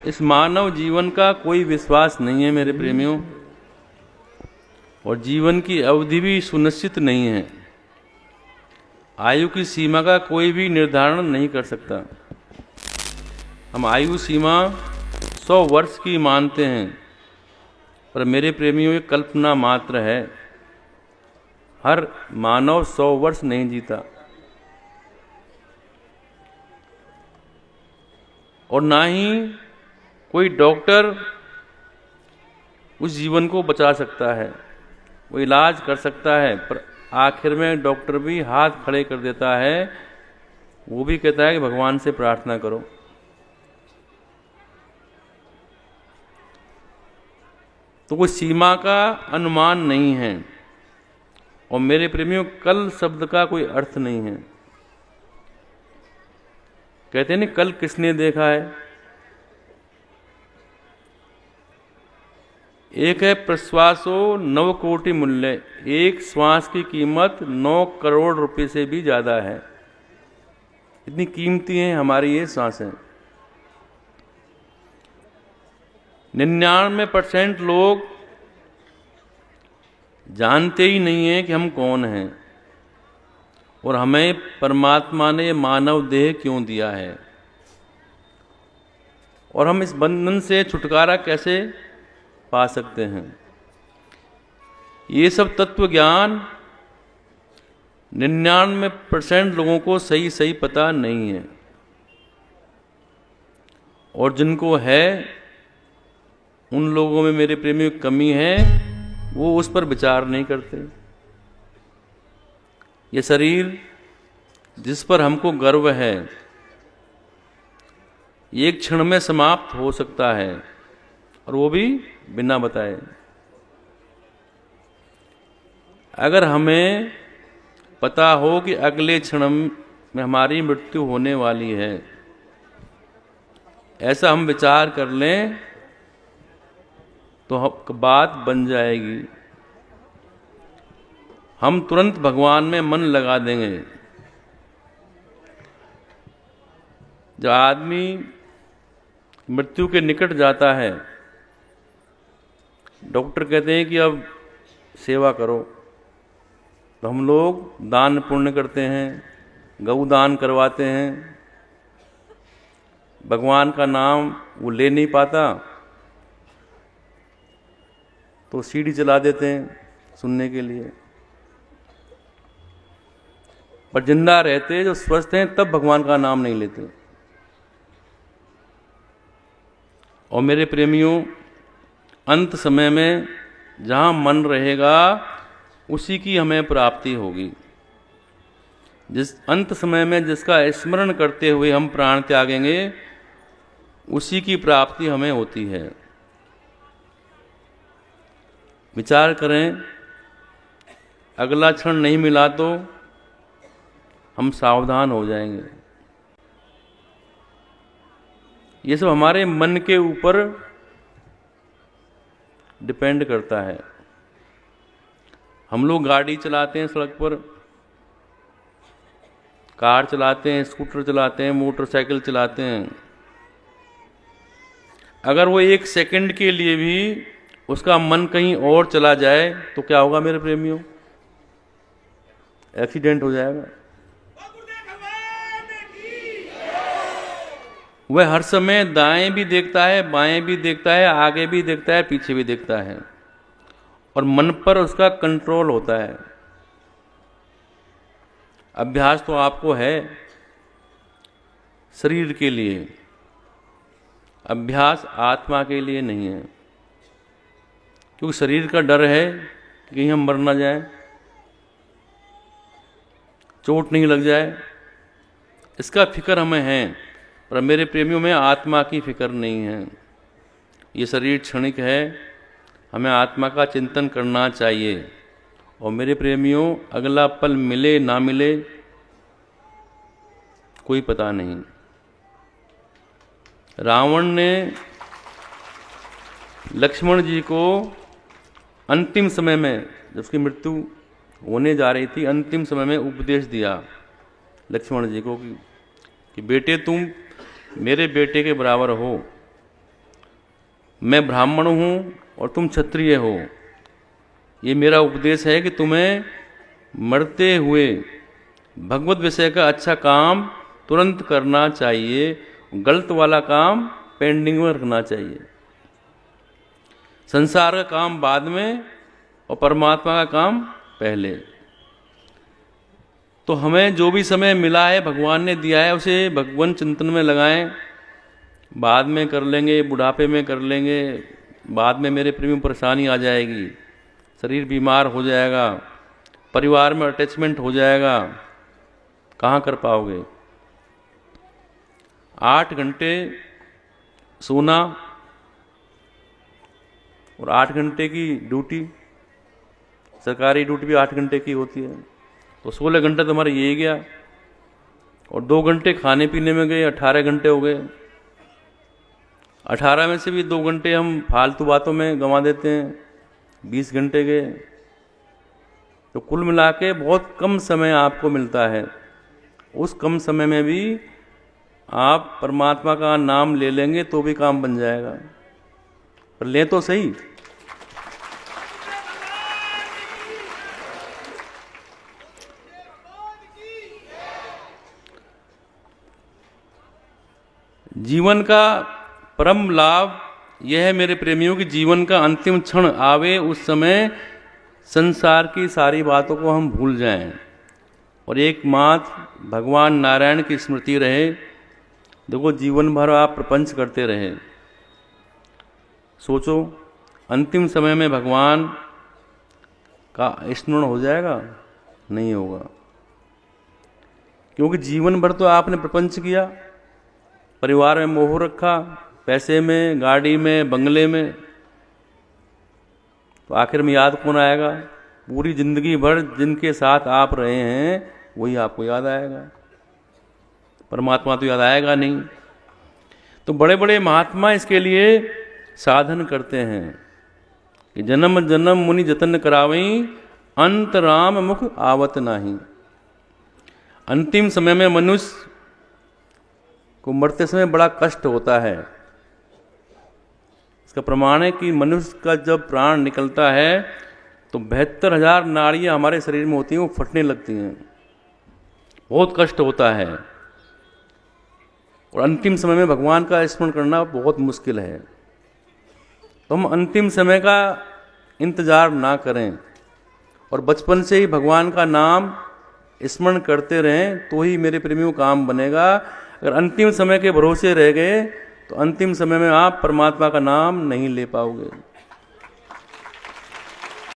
इस मानव जीवन का कोई विश्वास नहीं है मेरे प्रेमियों, और जीवन की अवधि भी सुनिश्चित नहीं है। आयु की सीमा का कोई भी निर्धारण नहीं कर सकता। हम आयु सीमा 100 वर्ष की मानते हैं, पर मेरे प्रेमियों ये कल्पना मात्र है। हर मानव 100 वर्ष नहीं जीता, और ना ही कोई डॉक्टर उस जीवन को बचा सकता है। वो इलाज कर सकता है, पर आखिर में डॉक्टर भी हाथ खड़े कर देता है। वो भी कहता है कि भगवान से प्रार्थना करो। तो कोई सीमा का अनुमान नहीं है। और मेरे प्रेमियों, कल शब्द का कोई अर्थ नहीं है। कहते हैं ना, कल किसने देखा है? एक है प्रश्वासो 9 कोटि मूल्य। एक श्वास की कीमत 9 करोड़ रुपए से भी ज्यादा है। इतनी कीमती हैं हमारी ये सांसें। 99% लोग जानते ही नहीं हैं कि हम कौन हैं, और हमें परमात्मा ने मानव देह क्यों दिया है, और हम इस बंधन से छुटकारा कैसे पा सकते हैं। ये सब तत्व ज्ञान 99% लोगों को सही सही पता नहीं है, और जिनको है उन लोगों में मेरे प्रेमियों कमी है। वो उस पर विचार नहीं करते। ये शरीर जिस पर हमको गर्व है, एक क्षण में समाप्त हो सकता है, और वो भी बिना बताए। अगर हमें पता हो कि अगले क्षण में हमारी मृत्यु होने वाली है, ऐसा हम विचार कर लें तो बात बन जाएगी। हम तुरंत भगवान में मन लगा देंगे। जब आदमी मृत्यु के निकट जाता है, डॉक्टर कहते हैं कि अब सेवा करो, तो हम लोग दान पुण्य करते हैं, गौ दान करवाते हैं। भगवान का नाम वो ले नहीं पाता तो सीडी चला देते हैं सुनने के लिए। पर जिंदा रहते जो स्वस्थ हैं तब भगवान का नाम नहीं लेते। और मेरे प्रेमियों, अंत समय में जहाँ मन रहेगा उसी की हमें प्राप्ति होगी। जिस अंत समय में जिसका स्मरण करते हुए हम प्राण त्यागेंगे, उसी की प्राप्ति हमें होती है। विचार करें, अगला क्षण नहीं मिला तो हम सावधान हो जाएंगे। ये सब हमारे मन के ऊपर डिपेंड करता है। हम लोग गाड़ी चलाते हैं, सड़क पर कार चलाते हैं, स्कूटर चलाते हैं, मोटरसाइकिल चलाते हैं। अगर वो 1 सेकंड के लिए भी उसका मन कहीं और चला जाए तो क्या होगा मेरे प्रेमियों? एक्सीडेंट हो जाएगा। वह हर समय दाएं भी देखता है, बाएं भी देखता है, आगे भी देखता है, पीछे भी देखता है, और मन पर उसका कंट्रोल होता है। अभ्यास तो आपको है शरीर के लिए, अभ्यास आत्मा के लिए नहीं है। क्योंकि शरीर का डर है कि कहीं हम मर ना जाए, चोट नहीं लग जाए, इसका फिक्र हमें है। पर मेरे प्रेमियों में आत्मा की फिक्र नहीं है। ये शरीर क्षणिक है, हमें आत्मा का चिंतन करना चाहिए। और मेरे प्रेमियों, अगला पल मिले ना मिले कोई पता नहीं। रावण ने लक्ष्मण जी को अंतिम समय में, जब उसकी मृत्यु होने जा रही थी, अंतिम समय में उपदेश दिया लक्ष्मण जी को कि बेटे तुम मेरे बेटे के बराबर हो, मैं ब्राह्मण हूँ और तुम क्षत्रिय हो। ये मेरा उपदेश है कि तुम्हें मरते हुए भगवत विषय का अच्छा काम तुरंत करना चाहिए, गलत वाला काम पेंडिंग में रखना चाहिए। संसार का काम बाद में और परमात्मा का काम पहले। तो हमें जो भी समय मिला है, भगवान ने दिया है, उसे भगवान चिंतन में लगाएं। बाद में कर लेंगे, बुढ़ापे में कर लेंगे, बाद में मेरे प्रेमी परेशानी आ जाएगी, शरीर बीमार हो जाएगा, परिवार में अटैचमेंट हो जाएगा, कहाँ कर पाओगे। 8 घंटे सोना और 8 घंटे की ड्यूटी, सरकारी ड्यूटी भी 8 घंटे की होती है, तो 16 घंटे तुम्हारा यही गया। और 2 घंटे खाने पीने में गए, 18 घंटे हो गए। 18 में से भी 2 घंटे हम फालतू बातों में गंवा देते हैं, 20 घंटे गए। तो कुल मिला के बहुत कम समय आपको मिलता है। उस कम समय में भी आप परमात्मा का नाम ले लेंगे तो भी काम बन जाएगा। पर ले तो सही। जीवन का परम लाभ यह है मेरे प्रेमियों कि जीवन का अंतिम क्षण आवे उस समय संसार की सारी बातों को हम भूल जाएं और एकमात्र भगवान नारायण की स्मृति रहे। देखो, जीवन भर आप प्रपंच करते रहे, सोचो अंतिम समय में भगवान का स्मरण हो जाएगा? नहीं होगा, क्योंकि जीवन भर तो आपने प्रपंच किया, परिवार में मोह रखा, पैसे में, गाड़ी में, बंगले में, तो आखिर में याद कौन आएगा? पूरी जिंदगी भर जिनके साथ आप रहे हैं वही आपको याद आएगा, परमात्मा तो याद आएगा नहीं। तो बड़े बड़े महात्मा इसके लिए साधन करते हैं कि जन्म जन्म मुनि जतन करावई, अंत राम मुख आवत नाही। अंतिम समय में मनुष्य को मरते समय बड़ा कष्ट होता है। इसका प्रमाण है कि मनुष्य का जब प्राण निकलता है तो 72,000 नाड़ियाँ हमारे शरीर में होती हैं, वो फटने लगती हैं, बहुत कष्ट होता है। और अंतिम समय में भगवान का स्मरण करना बहुत मुश्किल है। तो हम अंतिम समय का इंतजार ना करें और बचपन से ही भगवान का नाम स्मरण करते रहें, तो ही मेरे प्रेमियों काम बनेगा। अगर अंतिम समय के भरोसे रह गए तो अंतिम समय में आप परमात्मा का नाम नहीं ले पाओगे।